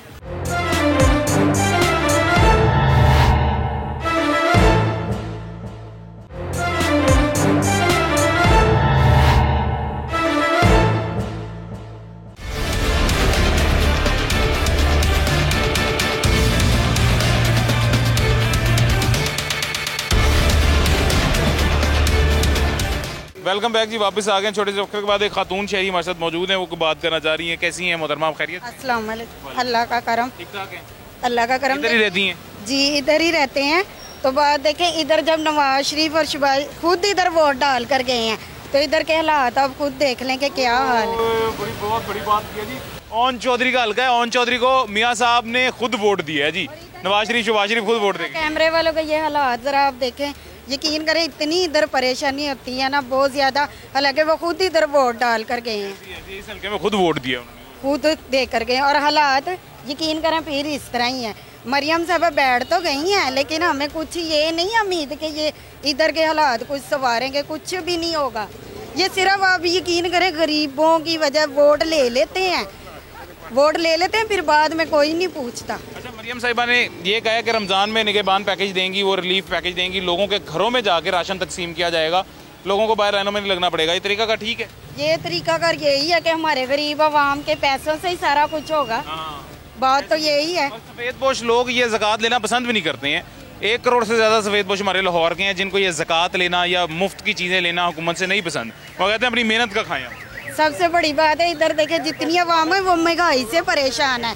वेलकम बैक जी, वापस आ गए छोटे से वक्त के बाद। एक खातून शहरी हमारे साथ मौजूद हैं, वो बात करना चाह रही हैं। कैसी हैं मोहतरमा, आप खैरियत? अस्सलाम वालेकुम, अल्लाह का करम, ठीक ठाक हैं? अल्लाह का करम। इधर ही रहती हैं जी? इधर ही रहते हैं। तो बात देखें, इधर जब नवाज शरीफ और शहबाज खुद इधर वोट डाल कर गए हैं, तो इधर के हालात आप खुद देख लें कि क्या हाल है। बहुत बड़ी बात की जी। ओन चौधरी का हल्का है, ओन चौधरी को मियाँ साहब ने खुद वोट दिया है जी। नवाज शरीफ शहबाज शरीफ खुद वोट देंगे। कैमरे वालों का ये हालात जरा आप देखें, यकीन करें इतनी इधर परेशानी होती है ना, बहुत ज्यादा। हालांकि वो खुद इधर वोट डाल कर गए हैं, इस हल्के में खुद वोट दिया उन्होंने, खुद दे कर गए। और हालात यकीन करें फिर इस तरह ही है। मरियम साहब बैठ तो गई हैं, लेकिन हमें कुछ ये नहीं उम्मीद कि ये इधर के हालात कुछ संवारेंगे, कुछ भी नहीं होगा। ये सिर्फ आप यकीन करें गरीबों की वजह वोट ले लेते हैं, वोट ले लेते हैं, फिर बाद में कोई नहीं पूछता। अच्छा, मरियम साहिबा ने ये कहा कि रमज़ान में निगहबान पैकेज देंगी, वो रिलीफ पैकेज देंगी, लोगों के घरों में जाके राशन तकसीम किया जाएगा, लोगों को बाहर लाइनों में नहीं लगना पड़ेगा। ये तरीका का ठीक है? ये तरीका का यही है कि हमारे गरीब आवाम के पैसों से ही सारा कुछ होगा। बात तो यही है। सफ़ेदपोश लोग ये ज़कात लेना पसंद भी नहीं करते हैं। 1 करोड़ से ज़्यादा सफ़ेदपोश हमारे लाहौर के हैं जिनको ये ज़कात लेना या मुफ्त की चीज़ें लेना हुकूमत से नहीं पसंद। वो कहते हैं अपनी मेहनत का खाएं। सबसे बड़ी बात है, इधर देखे जितनी आवाम है वो महंगाई से परेशान है।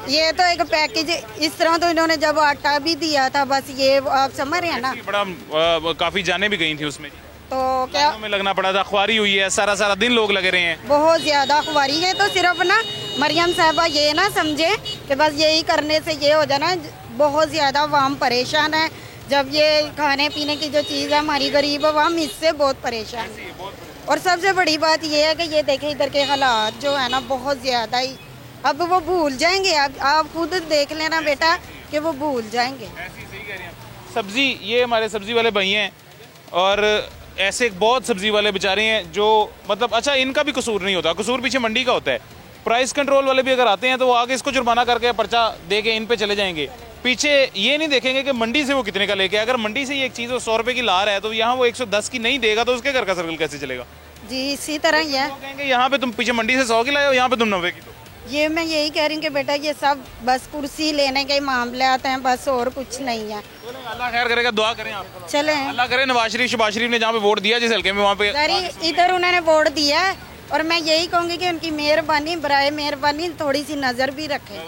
ये तो एक पैकेज इस तरह, तो इन्होंने जब आटा भी दिया था, बस ये आप समझ रहे हैं ना। बड़ा काफ़ी जाने भी गई थी उसमें, तो क्या में लगना पड़ा था, ख्वारी हुई है, सारा दिन लोग लगे रहे हैं, बहुत ज्यादा ख्वारी है। तो सिर्फ ना मरियम साहबा ये ना समझे कि बस यही करने से ये हो जाना। बहुत ज्यादा आवाम परेशान है। जब ये खाने पीने की जो चीज़ है, हमारी गरीब आवाम इससे बहुत परेशान है। और सबसे बड़ी बात ये है कि ये देखें इधर के हालात जो है ना, बहुत ज़्यादा ही, अब वो भूल जाएंगे। आप खुद देख लेना बेटा कि वो भूल जाएंगे। सब्जी, ये हमारे सब्जी वाले भाई हैं और ऐसे बहुत सब्जी वाले बेचारे हैं जो मतलब, अच्छा इनका भी कसूर नहीं होता, कसूर पीछे मंडी का होता है। प्राइस कंट्रोल वाले भी अगर आते हैं तो वो आगे इसको जुर्माना करके पर्चा दे के इन पे चले जाएंगे, पीछे ये नहीं देखेंगे कि मंडी से वो कितने का लेके। अगर मंडी से ये एक चीज़ 100 रुपए की ला रहा है तो यहाँ वो 110 की नहीं देगा, तो उसके घर का सर्कल कैसे चलेगा? जी इसी तरह ही है। कहेंगे यहाँ पे तुम पीछे मंडी से 100 की लाए हो, यहाँ पे तुम 90 की दो। ये मैं यही कह रही हूँ कि बेटा ये सब बस कुर्सी लेने के मामले आते हैं, बस और कुछ नहीं है। अल्लाह खैर करेगा, दुआ करें आप। चले अल्लाह करे नवाज शरीफ शहबाज शरीफ ने जहाँ पे वोट दिया जिस हल्के में, वहाँ पे इधर उन्होंने वोट दिया है। और मैं यही कहूँगी कि उनकी मेहरबानी, बराए मेहरबानी थोड़ी सी नज़र भी रखें।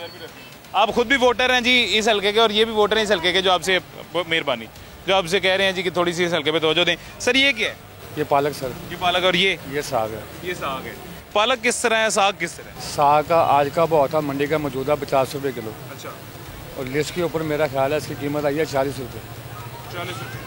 आप खुद भी वोटर हैं जी इस हल्के के, और ये भी वोटर हैं इस हल्के के, जो आपसे मेहरबानी, जो आपसे कह रहे हैं जी कि थोड़ी सी इस हल्के पे तवज्जो दें। सर ये क्या है? ये पालक सर। ये पालक, और ये साग है। ये साग है। पालक किस तरह है, साग किस तरह है? साग का आज का भाव था मंडी का मौजूदा 50 रुपये किलो। अच्छा। और लिस्ट के ऊपर मेरा ख्याल है इसकी कीमत आई है 40 रुपये। 40 रुपये।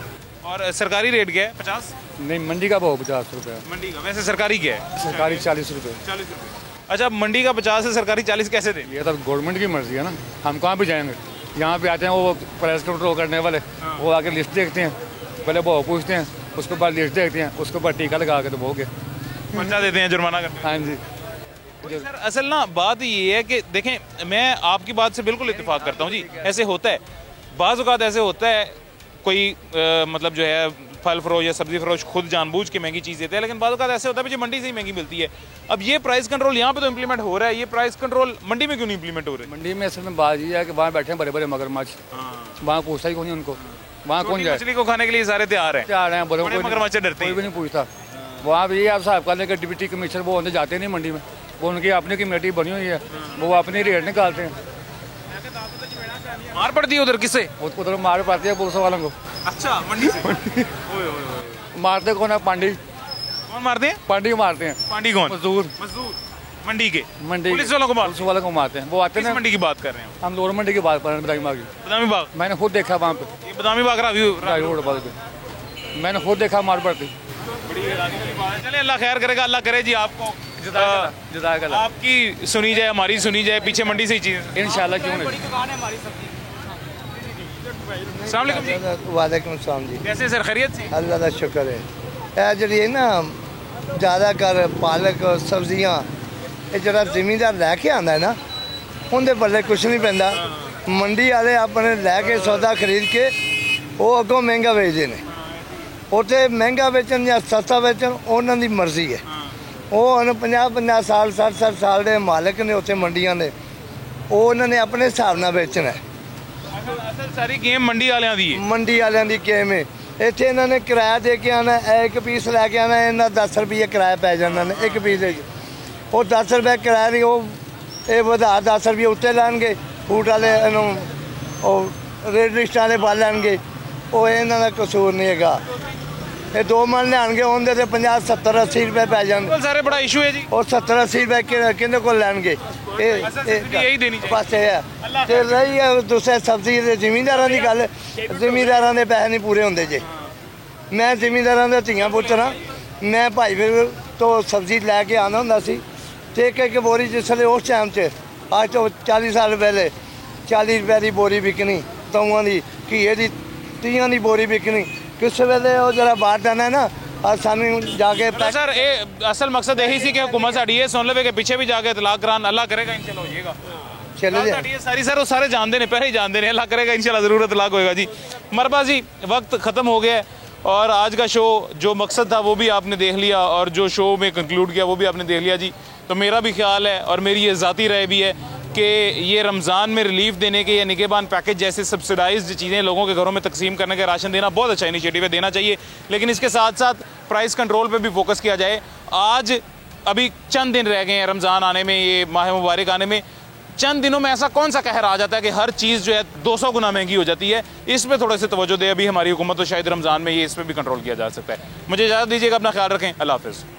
और सरकारी रेट क्या है? 50? नहीं, मंडी का भाव 50 रुपये। मंडी का? वैसे सरकारी क्या है? सरकारी 40 रुपये। 40 रुपये। अच्छा, मंडी का 50 है, सरकारी 40 कैसे दे? ये तो गवर्नमेंट की मर्जी है ना, हम कहाँ पे जाएंगे। यहाँ पे आते हैं वो प्राइस कंट्रोल करने वाले, वो आके लिस्ट देखते हैं, पहले भाव पूछते हैं, उसके बाद लिस्ट देखते हैं, उसके बाद टीका लगा के तो वो गए पर्चा देते हैं, जुर्माना करते हैं। हाँ जी सर, असल ना बात ये है कि देखें, मैं आपकी बात से बिल्कुल इत्तेफाक करता हूँ जी। ऐसे होता है, बाज़ औक़ात ऐसे होता है, कोई मतलब जो है फल फरोश या सब्जी फरोश खुद जानबूझ के महंगी चीज़ देते हैं, लेकिन बाज़ औक़ात ऐसे होता है कि मंडी से ही महंगी मिलती है। अब ये प्राइस कंट्रोल यहाँ पे तो इम्प्लीमेंट हो रहा है, ये प्राइस कंट्रोल मंडी में क्यों नहीं इम्प्लीमेंट हो रहा है? मंडी में असल में बात ये है कि वहाँ बैठे हैं बड़े बड़े मगरमच्छ, वहाँ पूछता ही कौन नहीं उनको, वहाँ कौन जाए? मछली को खाने के लिए सारे तैयार हैं, बड़े मगरमच्छ डरते कोई भी नहीं पूछता। वहाँ भी आप साहब का लेकर डिप्टी कमिश्नर वो अंदर जाते नहीं मंडी में, वो उनकी अपनी कमेटी बनी हुई है, वो अपनी रेट निकालते हैं। मार पड़ती है उधर? किससे? उधर मार पड़ती है पुलिस वालों को। अच्छा, मंडी से? मारते कौन है? पांडी। कौन मारते हैं? पांडी मारते हैं। पांडी कौन? मजदूर। मंडी के? मंडी पुलिस वालों को? पुलिस वालों को मारते हैं। वो आते हैं। मंडी की बात कर रहे हैं हम? लोअर मंडी की बात कर रहे हैं, बदामी बाग। बदामी बाग? मैंने खुद देखा वहाँ पे। ये बदामी बाग रोड पर। मैंने खुद देखा मार पड़ती। चले अल्लाह खैर करेगा, अल्लाह करे जी आपको आपकी सुनी जाए, हमारी सुनी जाए, पीछे मंडी से ही चीज़ इंशाल्लाह। क्यों नहीं। अस्सलाम वालेकुम जी। वालेकुम सलाम जी। कैसे सर, खैरियत से? अल्लाह का शुक्र है। ਇਹ ਜਿਹੜੀ ਨਾ ਜ਼ਿਆਦਾਤਰ ਪਾਲਕ ਸਬਜ਼ੀਆਂ ਇਹ ਜਿਹੜਾ ਜ਼ਿਮੀਂਦਾਰ ਲੈ ਕੇ ਆਉਂਦਾ ਨਾ ਉਹਦੇ ਬੱਲੇ ਕੁਝ ਨਹੀਂ ਪੈਂਦਾ। ਮੰਡੀ ਵਾਲੇ ਆਪਣੇ ਲੈ ਕੇ ਸੌਦਾ ਖਰੀਦ ਕੇ ਉਹ ਅੱਗੋਂ ਮਹਿੰਗਾ ਵੇਚਦੇ ਨੇ। ਉੱਥੇ ਮਹਿੰਗਾ ਵੇਚਣ ਜਾਂ ਸਸਤਾ ਵੇਚਣ ਉਹਨਾਂ ਦੀ ਮਰਜ਼ੀ ਹੈ। ਉਹ ਹੁਣ 50-50 ਸਾਲ 60-60 ਸਾਲ ਦੇ ਮਾਲਕ ਨੇ ਉੱਥੇ ਮੰਡੀਆਂ ਦੇ, ਉਹ ਉਹਨਾਂ ਨੇ ਆਪਣੇ ਹਿਸਾਬ ਨਾਲ ਵੇਚਣਾ ਹੈ। ਅਸਲ ਸਾਰੀ ਗੇਮ ਮੰਡੀ ਵਾਲਿਆਂ ਦੀ ਹੈ। ਮੰਡੀ ਵਾਲਿਆਂ ਦੀ ਗੇਮ ਹੈ। ਇੱਥੇ ਇਹਨਾਂ ਨੇ ਕਿਰਾਇਆ ਦੇ ਕੇ ਆਉਣਾ, ਇੱਕ ਪੀਸ ਲੈ ਕੇ ਆਉਣਾ, ਇਹਨਾਂ 10 ਰੁਪਏ ਕਿਰਾਇਆ ਪੈ ਜਾਂਦਾ ਨੇ ਇੱਕ ਪੀਸ ਦੇ। ਉਹ 10 ਰੁਪਏ ਕਿਰਾਇਆ ਨਹੀਂ, ਉਹ ਇਹ ਵਧਾ 10 ਰੁਪਏ ਉੱਤੇ ਲੈਣਗੇ। ਫੂਡ ਵਾਲੇ ਇਹਨੂੰ ਉਹ ਰੇਟ ਲਿਸਟ ਵਾਲੇ ਪਾ ਲੈਣਗੇ। ਉਹ ਇਹਨਾਂ ਦਾ ਕਸੂਰ ਨਹੀਂ ਹੈਗਾ। ਇਹ 2 ਮਣ ਲਿਆਣਗੇ ਉਹਦੇ ਤੇ 50-70-80 ਰੁਪਏ ਪੈ ਜਾਣਗੇ। ਸਾਰੇ ਬੜਾ ਇਸ਼ੂ ਹੈ ਜੀ। ਉਹ 70-80 ਰੁਪਏ ਕਿਹਦੇ ਕੋਲ ਲੈਣਗੇ? यही देनी चाहिए। बस है ते रही है दूसरे सब्जी दे ਜ਼ਿਮੀਂਦਾਰਾਂ ਦੀ ਗੱਲ। ਜ਼ਿਮੀਂਦਾਰਾਂ ਦੇ ਪੈਸੇ ਨਹੀਂ ਪੂਰੇ ਹੁੰਦੇ ਜੇ। ਮੈਂ ਜ਼ਿਮੀਂਦਾਰਾਂ ਦੇ ਧੀਆਂ ਪੁੱਤਰਾਂ, ਮੈਂ ਭਾਈ ਵੀਰ ਤੋਂ ਸਬਜ਼ੀ ਲੈ ਕੇ ਆਉਂਦਾ ਹੁੰਦਾ ਸੀ ਤੇ ਇੱਕ ਬੋਰੀ ਜਿਸ ਵੇਲੇ ਉਸ ਟਾਈਮ 'ਚ ਅੱਜ ਤੋਂ 40 ਸਾਲ ਪਹਿਲੇ 40 ਰੁਪਏ ਦੀ ਬੋਰੀ ਵਿਕਣੀ, ਤੌਆਂ ਦੀ ਘੀਏ ਦੀ 30 ਦੀ ਬੋਰੀ ਵਿਕਣੀ। ਕਿਸ ਵੇਲੇ ਉਹ ਜਿਹੜਾ ਬਾਰਦਾਨਾ ਹੈ ਨਾ ਸਾਨੂੰ जाके सर ये असल मकसद यही सी कि हुकूमत साड़ी ये सुन लवे कि पीछे भी जाके इतलाक करान, अल्लाह करेगा इंशाल्लाह होइएगा। चलो सारी सर वो सारे जानते हैं, पहले ही जानते हैं, अल्लाह करेगा इंशाल्लाह ज़रूर इतलाक होएगा जी। मरबा जी वक्त ख़त्म हो गया है और आज का शो जो मकसद था वो भी आपने देख लिया और जो शो में कंक्लूड किया वो भी आपने देख लिया जी। तो मेरा भी ख्याल है और मेरी ये ज़ाती राय भी है कि ये रमज़ान में रिलीफ देने के या निगहबान पैकेज जैसे सब्सिडाइज्ड चीज़ें लोगों के घरों में तकसीम करने का राशन देना बहुत अच्छा इनिशिएटिव है, देना चाहिए। लेकिन इसके साथ साथ प्राइस कंट्रोल पे भी फोकस किया जाए। आज अभी चंद दिन रह गए हैं रमज़ान आने में, ये माह मुबारक आने में। चंद दिनों में ऐसा कौन सा कहर आ जाता है कि हर चीज़ जो है 200 गुना महंगी हो जाती है? इस पर थोड़े से तवज्जो दे अभी हमारी हुकूमत, तो शायद रमज़ान में ये इस पर भी कंट्रोल किया जा सकता है। मुझे इजाज़त दीजिएगा, अपना ख्याल रखें, अल्लाह हाफ़िज़।